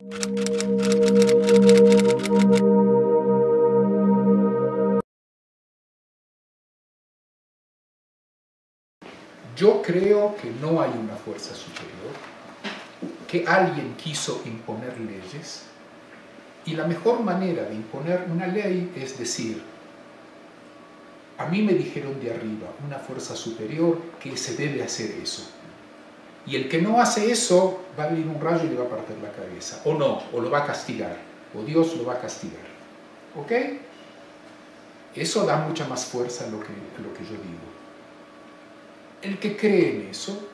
Yo creo que no hay una fuerza superior, que alguien quiso imponer leyes, y la mejor manera de imponer una ley es decir, a mí me dijeron de arriba, una fuerza superior, que se debe hacer eso. Y el que no hace eso, va a venir un rayo y le va a partir la cabeza. O no, o lo va a castigar, o Dios lo va a castigar. ¿Ok? Eso da mucha más fuerza a lo que yo digo. El que cree en eso,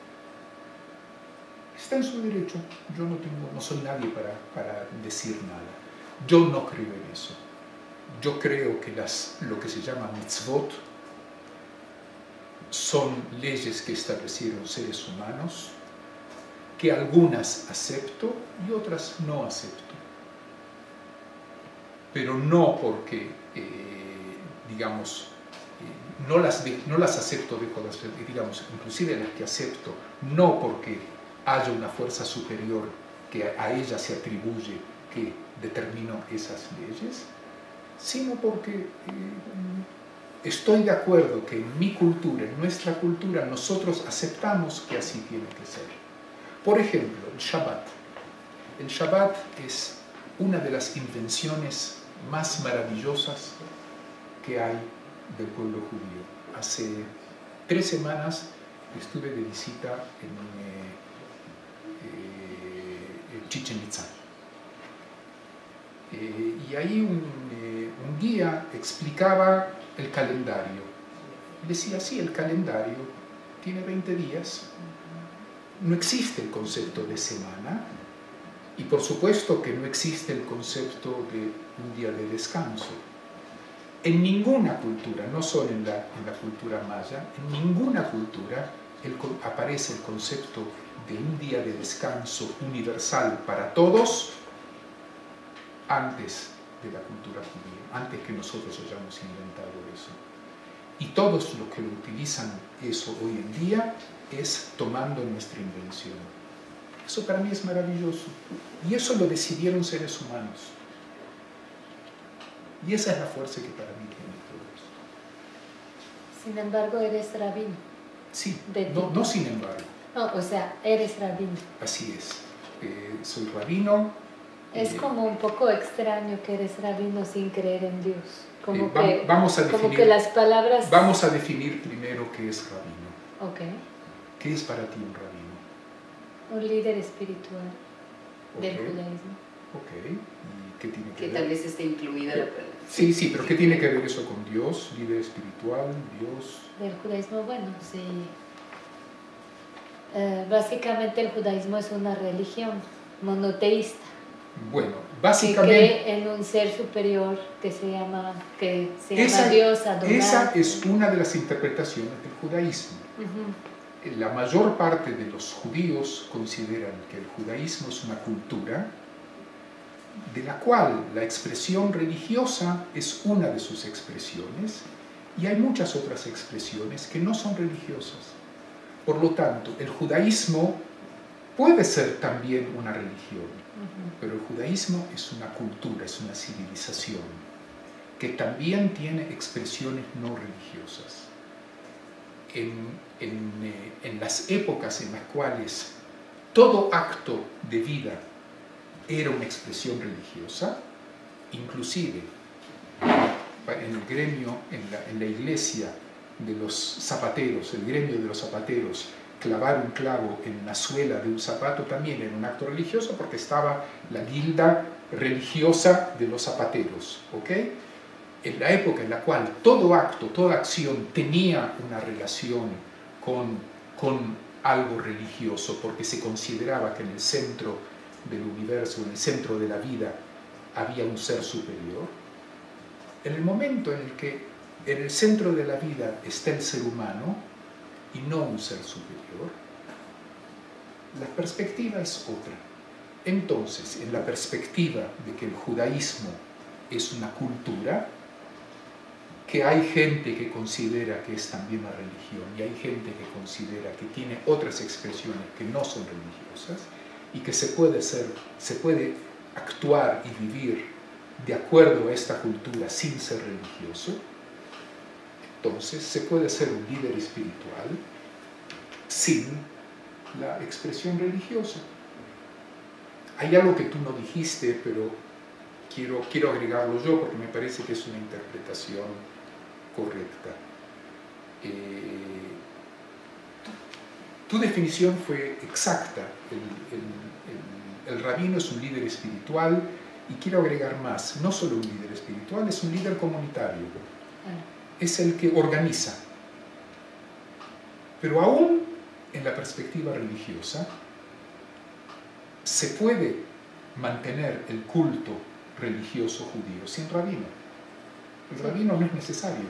está en su derecho. Yo no soy nadie para decir nada. Yo no creo en eso. Yo creo que lo que se llama mitzvot son leyes que establecieron seres humanos, que algunas acepto y otras no acepto. Pero no porque, digamos, no las acepto, digamos, inclusive las que acepto, no porque haya una fuerza superior que a ella se atribuye que determinó esas leyes, sino porque estoy de acuerdo que en mi cultura, en nuestra cultura, nosotros aceptamos que así tiene que ser. Por ejemplo, el Shabbat. El Shabbat es una de las invenciones más maravillosas que hay del pueblo judío. Hace 3 semanas estuve de visita en Chichén Itzá. Y ahí un guía explicaba el calendario. Decía, sí, el calendario tiene 20 días. No existe el concepto de semana y por supuesto que no existe el concepto de un día de descanso. En ninguna cultura, no solo en la cultura maya, en ninguna cultura aparece el concepto de un día de descanso universal para todos antes de la cultura judía, antes que nosotros hayamos inventado eso. Y todos los que lo utilizan eso hoy en día es tomando nuestra invención. Eso para mí es maravilloso. Y eso lo decidieron seres humanos. Y esa es la fuerza que para mí tiene todo esto. Sin embargo, eres rabino. Sí, no sin embargo. No, o sea, eres rabino. Así es. Soy rabino. Es como un poco extraño que eres rabino sin creer en Dios. Como que las palabras... Vamos a definir primero qué es rabino. Ok. ¿Qué es para ti un rabino? Un líder espiritual del judaísmo. Ok. ¿Y qué tiene que ver? Que tal vez esté incluida la palabra. Sí, pero ¿qué tiene que ver eso con Dios? ¿Líder espiritual? ¿Dios? Del judaísmo, bueno, sí. Básicamente el judaísmo es una religión monoteísta. Bueno, básicamente... Que cree en un ser superior que se llama Dios, Adonai. Esa es una de las interpretaciones del judaísmo. La mayor parte de los judíos consideran que el judaísmo es una cultura de la cual la expresión religiosa es una de sus expresiones y hay muchas otras expresiones que no son religiosas. Por lo tanto, el judaísmo puede ser también una religión, pero el judaísmo es una cultura, es una civilización que también tiene expresiones no religiosas. En las épocas en las cuales todo acto de vida era una expresión religiosa, inclusive en el gremio, en la iglesia de los zapateros, el gremio de los zapateros, clavar un clavo en la suela de un zapato también era un acto religioso porque estaba la guilda religiosa de los zapateros, ¿ok? En la época en la cual todo acto, toda acción tenía una relación con algo religioso porque se consideraba que en el centro del universo, en el centro de la vida, había un ser superior. En el momento en el que en el centro de la vida está el ser humano y no un ser superior, la perspectiva es otra. Entonces, en la perspectiva de que el judaísmo es una cultura, que hay gente que considera que es también una religión y hay gente que considera que tiene otras expresiones que no son religiosas y que se puede actuar y vivir de acuerdo a esta cultura sin ser religioso, entonces se puede ser un líder espiritual sin la expresión religiosa. Hay algo que tú no dijiste, pero quiero agregarlo yo porque me parece que es una interpretación correcta. Tu definición fue exacta. El rabino es un líder espiritual, y quiero agregar más, no solo un líder espiritual, es un líder comunitario. Es el que organiza. Pero aún en la perspectiva religiosa, se puede mantener el culto religioso judío sin rabino. El rabino no es necesario.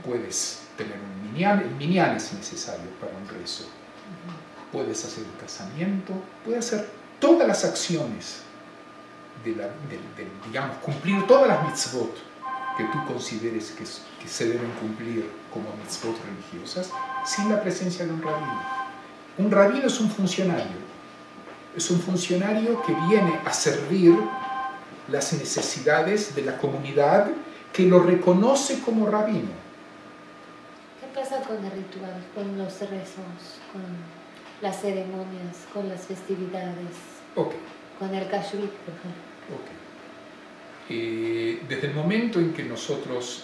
Puedes tener un minyan, el minyan es necesario para un rezo. Puedes hacer un casamiento, puedes hacer todas las acciones, digamos, cumplir todas las mitzvot que tú consideres que se deben cumplir como mitzvot religiosas sin la presencia de un rabino. Un rabino es un funcionario que viene a servir las necesidades de la comunidad que lo reconoce como rabino. ¿Qué pasa con el ritual, con los rezos, con las ceremonias, con las festividades? Okay. Con el kashrut, por ejemplo. Okay. Desde el momento en que nosotros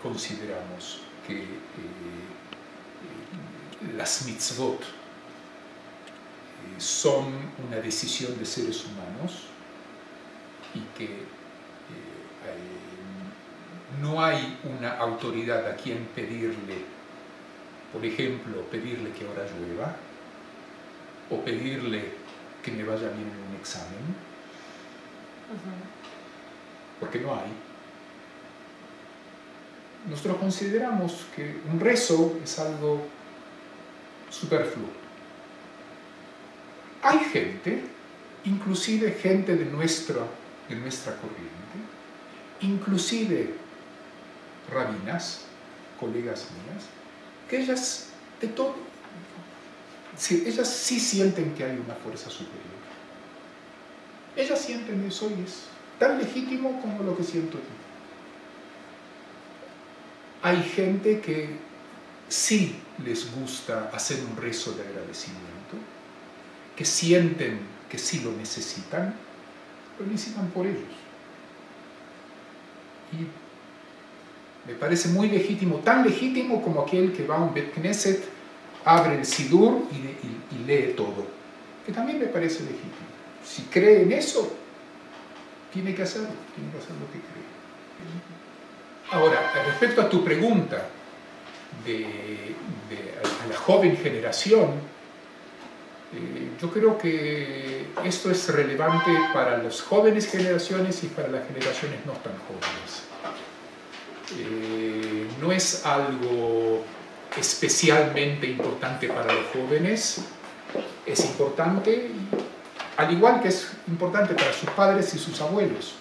consideramos que las mitzvot son una decisión de seres humanos y que no hay una autoridad a quien pedirle, por ejemplo, pedirle que ahora llueva o pedirle que me vaya bien en un examen, porque no hay. Nosotros consideramos que un rezo es algo superfluo. Hay gente, inclusive gente de nuestra corriente, inclusive rabinas, colegas mías, que ellas ellas sí sienten que hay una fuerza superior. Ellas sienten eso y es tan legítimo como lo que siento yo. Hay gente que sí les gusta hacer un rezo de agradecimiento, que sienten que sí lo necesitan por ellos. Y me parece muy legítimo, tan legítimo como aquel que va a un Bet Knesset, abre el Sidur y lee todo, que también me parece legítimo. Si cree en eso, tiene que hacer lo que cree. Ahora, respecto a tu pregunta a la joven generación, yo creo que esto es relevante para las jóvenes generaciones y para las generaciones no tan jóvenes. No es algo especialmente importante para los jóvenes, es importante, al igual que es importante para sus padres y sus abuelos.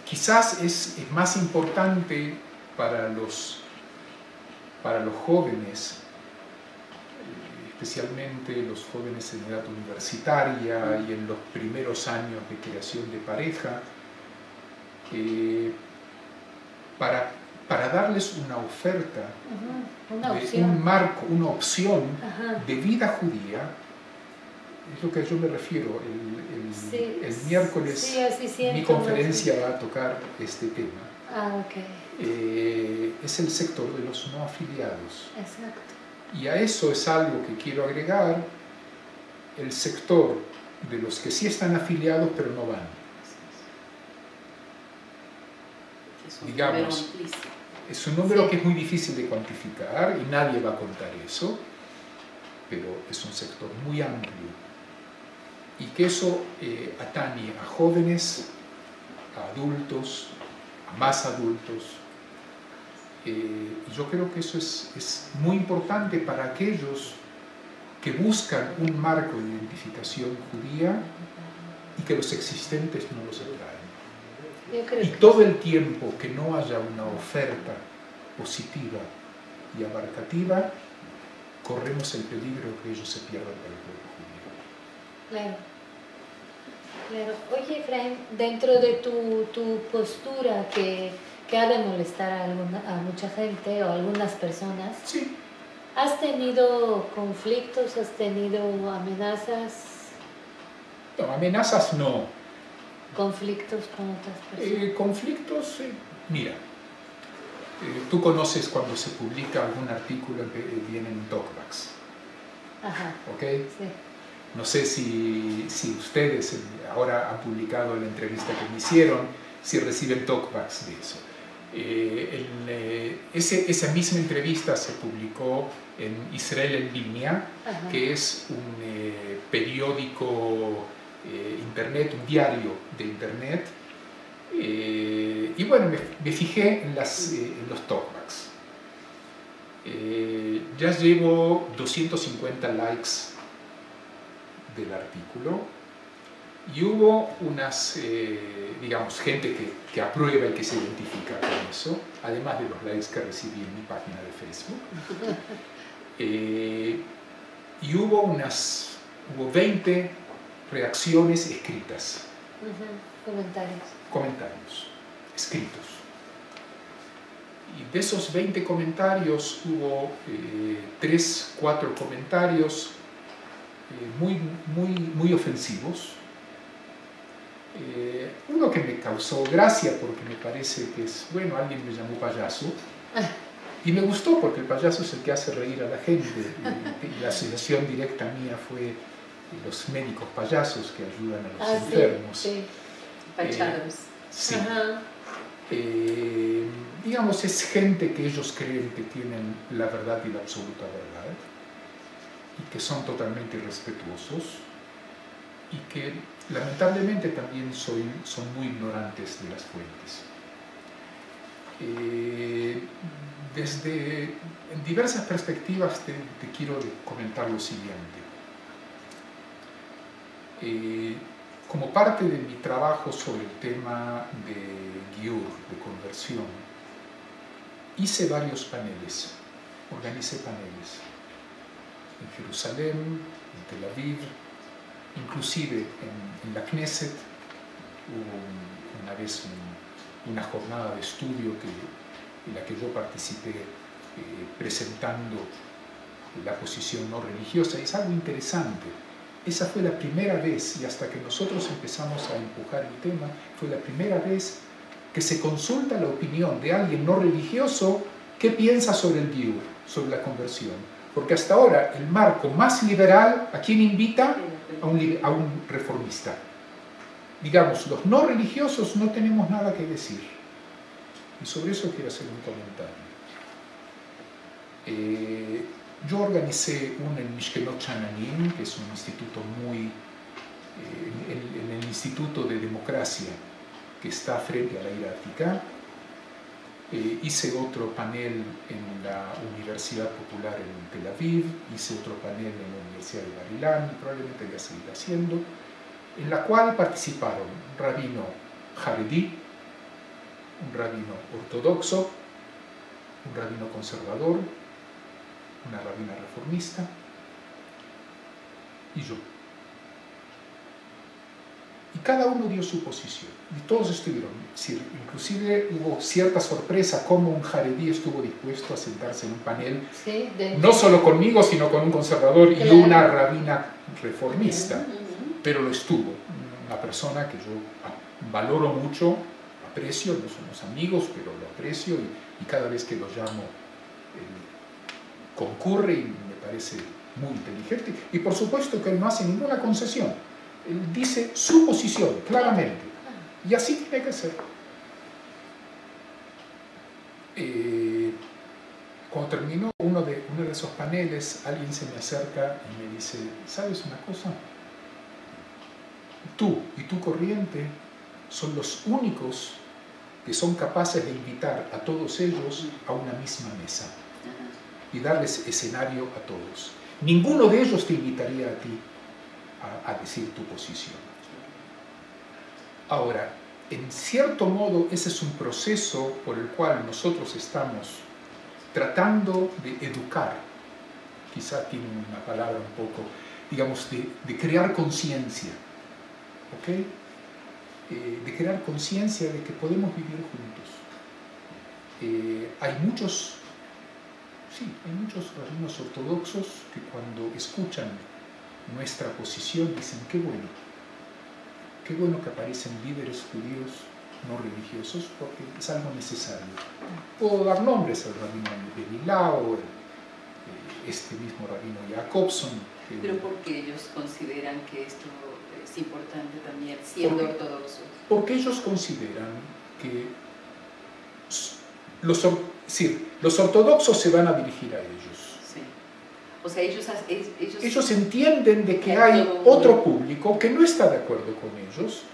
Quizás es más importante para los jóvenes, especialmente los jóvenes en edad universitaria y en los primeros años de creación de pareja, para darles una oferta, un marco, una opción de vida judía. Es lo que yo me refiero. El miércoles mi conferencia va a tocar este tema. Es el sector de los no afiliados. Exacto. Y a eso es algo que quiero agregar, el sector de los que sí están afiliados pero no van. Digamos, es un número que es muy difícil de cuantificar y nadie va a contar eso, pero es un sector muy amplio. Y que eso atañe a jóvenes, a adultos, a más adultos. Y yo creo que eso es muy importante para aquellos que buscan un marco de identificación judía y que los existentes no los atraen. Y todo el tiempo que no haya una oferta positiva y abarcativa, corremos el peligro que ellos se pierdan para el pueblo judío. Claro. Claro. Oye, Efraín, dentro de tu postura que ha de molestar a mucha gente o a algunas personas, Sí. ¿has tenido conflictos? ¿Has tenido amenazas? No, amenazas no. ¿Conflictos con otras personas? Conflictos, mira, tú conoces cuando se publica algún artículo que viene en talkbacks. Ajá. ¿Ok? Sí. No sé si ustedes ahora han publicado la entrevista que me hicieron, si reciben talkbacks de eso. Esa misma entrevista se publicó en Israel en línea, Ajá. que es un periódico internet, un diario de internet. Y bueno, me fijé en los talkbacks. Ya llevo 250 likes del artículo y hubo unas, digamos, gente que aprueba y que se identifica con eso, además de los likes que recibí en mi página de Facebook. Y hubo 20 reacciones escritas. Comentarios escritos. Y de esos 20 comentarios hubo 3, 4 comentarios muy ofensivos. Uno que me causó gracia porque me parece que es, bueno, alguien me llamó payaso. Y me gustó porque el payaso es el que hace reír a la gente. Y la asociación directa mía fue los médicos payasos que ayudan a los enfermos. Sí. Payasos. Sí. Digamos, es gente que ellos creen que tienen la verdad y la absoluta verdad y que son totalmente irrespetuosos y que lamentablemente también son muy ignorantes de las fuentes. En diversas perspectivas te quiero comentar lo siguiente. Como parte de mi trabajo sobre el tema de Giur, de conversión, hice varios paneles, organicé paneles en Jerusalén, en Tel Aviv, inclusive en la Knesset hubo una vez una jornada de estudio en la que yo participé presentando la posición no religiosa. Es algo interesante. Esa fue la primera vez, y hasta que nosotros empezamos a empujar el tema, fue la primera vez que se consulta la opinión de alguien no religioso qué piensa sobre el giur, sobre la conversión. Porque hasta ahora el marco más liberal, ¿a quién invita? A un reformista. Digamos, los no religiosos no tenemos nada que decir. Y sobre eso quiero hacer un comentario. Yo organicé en Mishkenot Shananim, que es un instituto en el Instituto de Democracia que está frente a la Ira Ática. Hice otro panel en la Universidad Popular en Tel Aviv, hice otro panel en la Universidad de Bar Ilan y probablemente voy a seguir haciendo, en la cual participaron un rabino jaredí, un rabino ortodoxo, un rabino conservador, una rabina reformista y yo. Y cada uno dio su posición, y todos estuvieron. Inclusive hubo cierta sorpresa como un jaredí estuvo dispuesto a sentarse en un panel, sí, no solo conmigo, sino con un conservador y una rabina reformista, pero lo estuvo. Una persona que yo valoro mucho, aprecio, no somos amigos, pero lo aprecio y cada vez que lo llamo concurre y me parece muy inteligente. Y por supuesto que él no hace ninguna concesión. Él dice su posición claramente. Y así tiene que ser. Cuando terminó uno de esos paneles, alguien se me acerca y me dice, ¿sabes una cosa? Tú y tu corriente son los únicos que son capaces de invitar a todos ellos a una misma mesa y darles escenario a todos. Ninguno de ellos te invitaría a ti a decir tu posición. Ahora, en cierto modo, ese es un proceso por el cual nosotros estamos tratando de educar quizá tiene una palabra un poco, digamos, de crear conciencia, ¿ok? De crear conciencia de que podemos vivir juntos. Hay muchos rabinos ortodoxos que cuando escuchan nuestra posición dicen, qué bueno que aparecen líderes judíos no religiosos, porque es algo necesario. Puedo dar nombres al rabino de Milao, este mismo rabino Jacobson. Pero ¿por qué ellos consideran que esto es importante también, siendo ortodoxos? Porque ellos consideran que los ortodoxos se van a dirigir a ellos. Sí. O sea, ellos entienden de que hay otro público que no está de acuerdo con ellos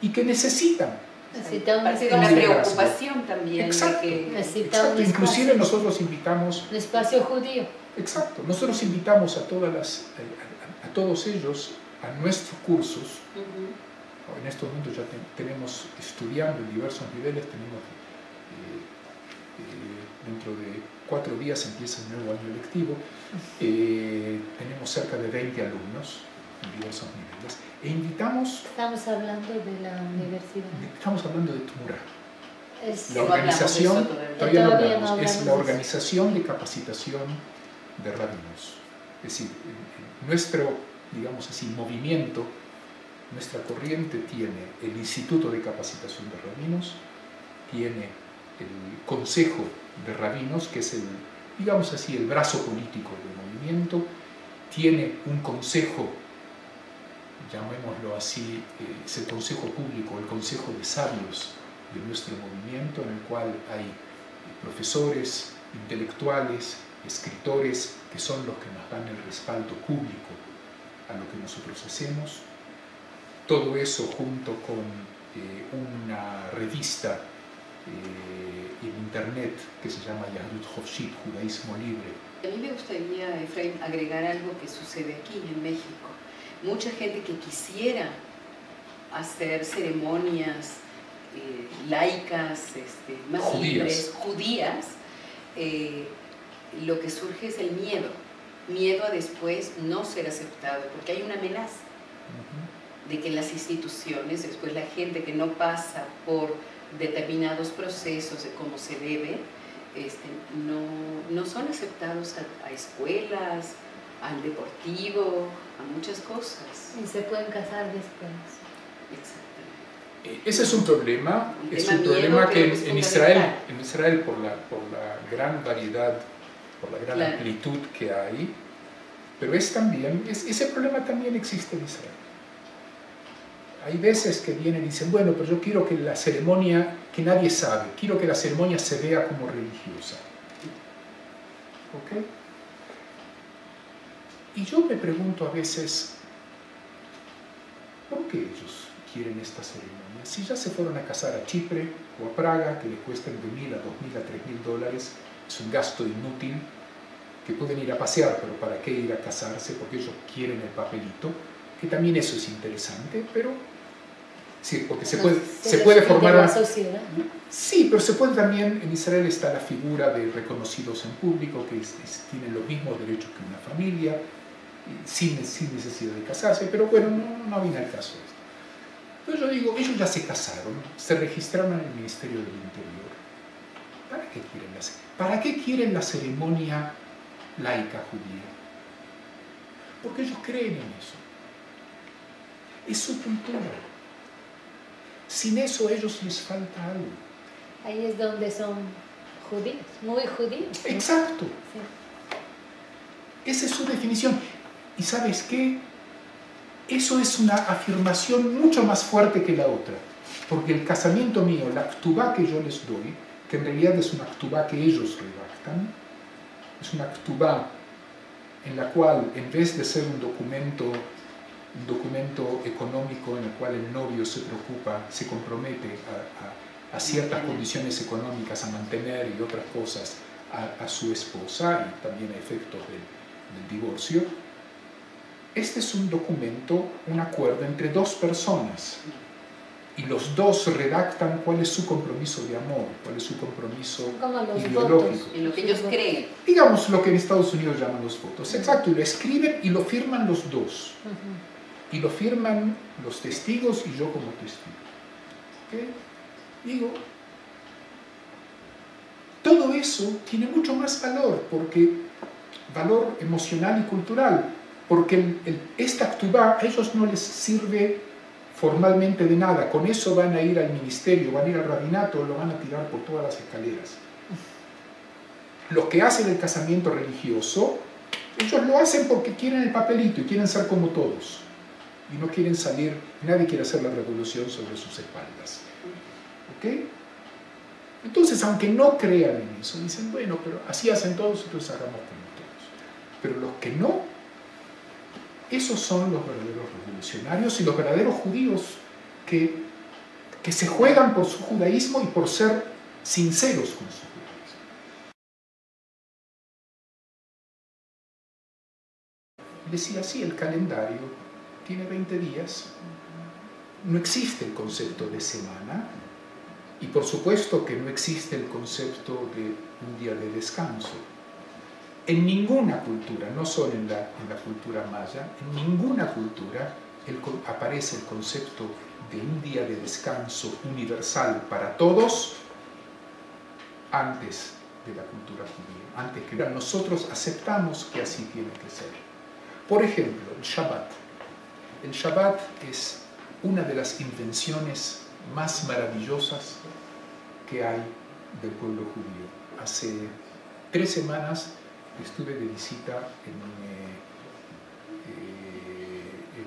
y que necesitan parte de una preocupación también. Exacto, exacto. Inclusive nosotros invitamos... Un espacio judío. Exacto. Nosotros invitamos a todos ellos a nuestros cursos. En estos momentos ya tenemos estudiando en diversos niveles, dentro de 4 días empieza el nuevo año lectivo, tenemos cerca de 20 alumnos en diversos niveles, e invitamos... Estamos hablando de la universidad. Estamos hablando de Tmura. La organización, todavía no hablamos, es la organización de capacitación de rabinos. Es decir, nuestro, digamos así, movimiento, nuestra corriente tiene el Instituto de Capacitación de Rabinos, tiene el Consejo de Rabinos, que es el, digamos así, el brazo político del movimiento, tiene un consejo, llamémoslo así, es el consejo público, el consejo de sabios de nuestro movimiento, en el cual hay profesores, intelectuales, escritores, que son los que nos dan el respaldo público a lo que nosotros hacemos. Todo eso junto con una revista en internet que se llama Yahudut Hofshit, Judaísmo Libre. A mí me gustaría, Efraín, agregar algo que sucede aquí en México. Mucha gente que quisiera hacer ceremonias laicas, más libres, judías, lo que surge es el miedo a después no ser aceptado, porque hay una amenaza de que las instituciones, después la gente que no pasa por determinados procesos de cómo se debe, no son aceptados a escuelas, al deportivo, a muchas cosas. Y se pueden casar después. Exactamente. Ese es un problema, que en Israel por la gran variedad, por la gran amplitud que hay, pero ese problema también existe en Israel. Hay veces que vienen y dicen, bueno, pero yo quiero que la ceremonia, que nadie sabe, quiero que la ceremonia se vea como religiosa. ¿Ok? Y yo me pregunto a veces, ¿por qué ellos quieren esta ceremonia? Si ya se fueron a casar a Chipre o a Praga, que les cuestan de $1.000 a $2.000 a $3.000, es un gasto inútil, que pueden ir a pasear, pero ¿para qué ir a casarse? Porque ellos quieren el papelito, que también eso es interesante, pero sí, porque se puede formar una sociedad. Sí, pero se puede también, en Israel está la figura de reconocidos en público, que tienen los mismos derechos que una familia, sin necesidad de casarse, pero bueno, no viene al caso esto. Entonces yo digo, ellos ya se casaron, se registraron en el Ministerio del Interior. ¿Para qué quieren la ceremonia laica judía? Porque ellos creen en eso. Es su cultura. Sin eso a ellos les falta algo. Ahí es donde son judíos, muy judíos. Exacto. Sí. Esa es su definición. ¿Y sabes qué? Eso es una afirmación mucho más fuerte que la otra. Porque el casamiento mío, la ktubá que yo les doy, que en realidad es una ktubá que ellos redactan, es una ktubá en la cual, en vez de ser un documento económico en el cual el novio se compromete a ciertas condiciones económicas, a mantener y otras cosas a su esposa, y también a efectos del divorcio. Este es un documento, un acuerdo entre dos personas. y los dos redactan cuál es su compromiso de amor, cuál es su compromiso como los ideológico. votos. En lo que ellos creen. Digamos lo que en Estados Unidos llaman los votos. Exacto, y lo escriben y lo firman los dos. Y lo firman los testigos y yo como testigo. ¿Okay? Digo, todo eso tiene mucho más valor, valor emocional y cultural, porque esta actúa a ellos no les sirve formalmente de nada. Con eso van a ir al ministerio, van a ir al rabinato, lo van a tirar por todas las escaleras. Los que hacen el casamiento religioso, ellos lo hacen porque quieren el papelito y quieren ser como todos. Y no quieren salir, nadie quiere hacer la revolución sobre sus espaldas. ¿Ok? Entonces, aunque no crean en eso, dicen, bueno, pero así hacen todos, entonces hagamos como todos. Pero los que no, esos son los verdaderos revolucionarios y los verdaderos judíos que se juegan por su judaísmo y por ser sinceros con su judaísmo. Decía así, el calendario tiene 20 días, no existe el concepto de semana y por supuesto que no existe el concepto de un día de descanso. En ninguna cultura, no solo en la cultura maya, en ninguna cultura aparece el concepto de un día de descanso universal para todos antes de la cultura judía, antes que nosotros aceptamos que así tiene que ser. Por ejemplo, el Shabbat. El Shabbat es una de las invenciones más maravillosas que hay del pueblo judío. Hace 3 semanas estuve de visita en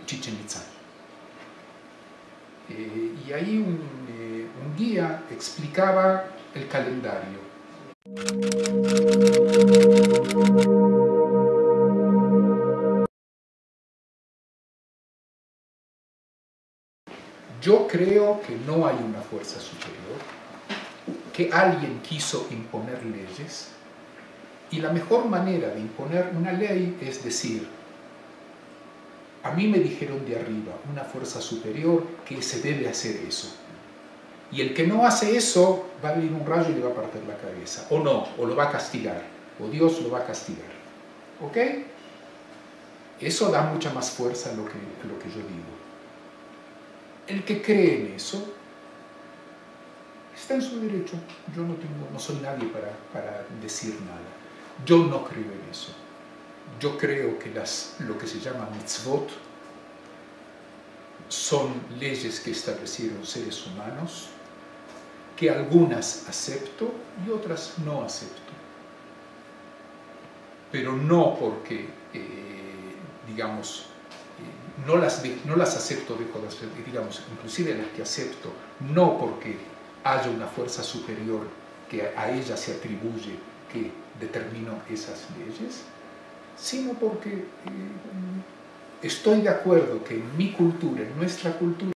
Chichén Itzá. Y ahí un guía explicaba el calendario. Yo creo que no hay una fuerza superior, que alguien quiso imponer leyes, y la mejor manera de imponer una ley es decir, a mí me dijeron de arriba, una fuerza superior, que se debe hacer eso. Y el que no hace eso, va a venir un rayo y le va a partir la cabeza. O no, o lo va a castigar, o Dios lo va a castigar. ¿Ok? Eso da mucha más fuerza a lo que yo digo. El que cree en eso está en su derecho. Yo no soy nadie para decir nada. Yo no creo en eso. Yo creo que lo que se llama mitzvot son leyes que establecieron seres humanos, que algunas acepto y otras no acepto. Pero no porque, digamos, no las acepto, digamos, inclusive las que acepto, no porque haya una fuerza superior que a ella se atribuye que determinó esas leyes, sino porque estoy de acuerdo que en mi cultura, en nuestra cultura,